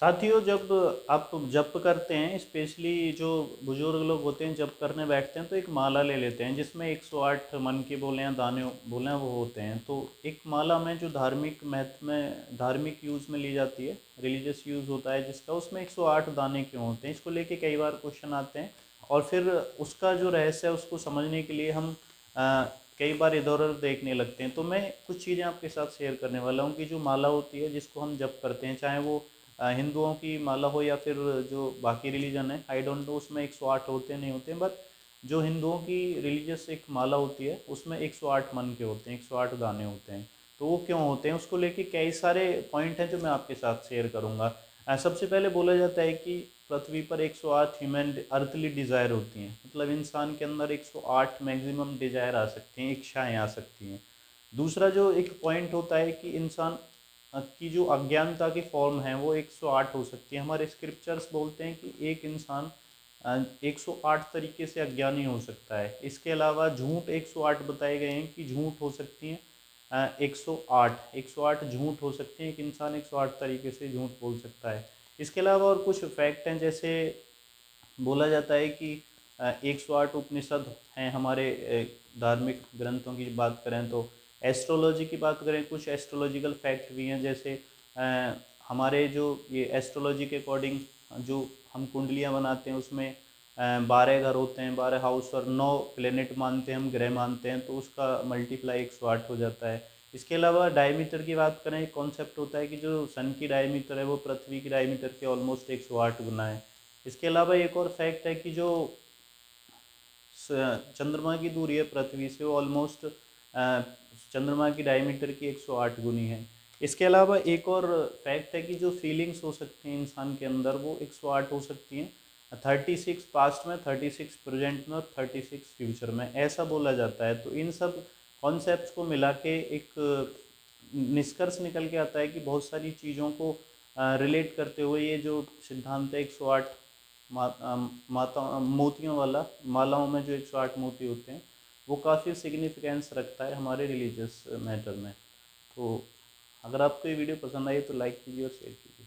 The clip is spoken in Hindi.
साथियों, जब आप जप करते हैं, स्पेशली जो बुजुर्ग लोग होते हैं जप करने बैठते हैं तो एक माला ले लेते हैं जिसमें 108 मन के बोले हैं, दाने बोले हैं, वो होते हैं। तो एक माला में जो धार्मिक महत्व में, धार्मिक यूज़ में ली जाती है, रिलीजियस यूज़ होता है जिसका, उसमें 108 दाने क्यों होते हैं, इसको लेके कई बार क्वेश्चन आते हैं। और फिर उसका जो रहस्य है उसको समझने के लिए हम अ, कई बार इधर उधर देखने लगते हैं। तो मैं कुछ चीज़ें आपके साथ शेयर करने वाला हूँ कि जो माला होती है जिसको हम जप करते हैं, चाहे वो हिंदुओं की माला हो या फिर जो बाकी रिलीजन है, आई डोंट नो उसमें 108 होते हैं नहीं होते हैं, बट जो हिंदुओं की रिलीजियस एक माला होती है उसमें 108 मन के होते हैं, 108 दाने होते हैं। तो वो क्यों होते हैं उसको लेके कई सारे पॉइंट हैं जो मैं आपके साथ शेयर करूँगा। सबसे पहले बोला जाता है कि पृथ्वी पर 108 ह्यूमन अर्थली डिज़ायर होती हैं, मतलब इंसान के अंदर 108 मैक्सिमम डिज़ायर आ सकती हैं, इच्छाएँ आ सकती हैं। दूसरा जो एक पॉइंट होता है कि इंसान की जो अज्ञानता की फॉर्म है वो 108 हो सकती है। हमारे स्क्रिप्चर्स बोलते हैं कि एक इंसान 108 तरीके से अज्ञानी हो सकता है। इसके अलावा झूठ 108 बताए गए हैं कि झूठ हो सकती हैं। 108 झूठ हो सकते हैं, एक इंसान 108 तरीके से झूठ बोल सकता है। इसके अलावा और कुछ फैक्ट हैं, जैसे बोला जाता है कि 108 उपनिषद हैं हमारे। धार्मिक ग्रंथों की बात करें तो एस्ट्रोलॉजी की बात करें, कुछ एस्ट्रोलॉजिकल फैक्ट भी हैं, जैसे अ, हमारे जो ये एस्ट्रोलॉजी के अकॉर्डिंग जो हम कुंडलियाँ बनाते हैं उसमें 12 घर होते हैं, 12 हाउस, और 9 प्लेनेट मानते हैं, हम ग्रह मानते हैं, तो उसका मल्टीप्लाई 108 हो जाता है। इसके अलावा डायमीटर की बात करें, एक कॉन्सेप्ट होता है कि जो सन की डायमीटर है वो पृथ्वी की डायमीटर के ऑलमोस्ट 108 गुना है। इसके अलावा एक और फैक्ट है कि जो चंद्रमा की दूरी है पृथ्वी से, वो ऑलमोस्ट चंद्रमा की डायमीटर की 108 गुनी है। इसके अलावा एक और फैक्ट है कि जो फीलिंग्स हो सकती हैं इंसान के अंदर वो 108 हो सकती हैं। 36 पास्ट में, 36 प्रेजेंट में और 36 फ्यूचर में, ऐसा बोला जाता है। तो इन सब कॉन्सेप्ट्स को मिला के एक निष्कर्ष निकल के आता है कि बहुत सारी चीज़ों को रिलेट करते हुए ये जो सिद्धांत है 108 माता मोतियों वाला, मालाओं में जो 108 मोती होते हैं, वो काफ़ी सिग्निफिकेंस रखता है हमारे रिलीजियस मैटर में। तो अगर आपको ये वीडियो पसंद आई तो लाइक कीजिए और शेयर कीजिए।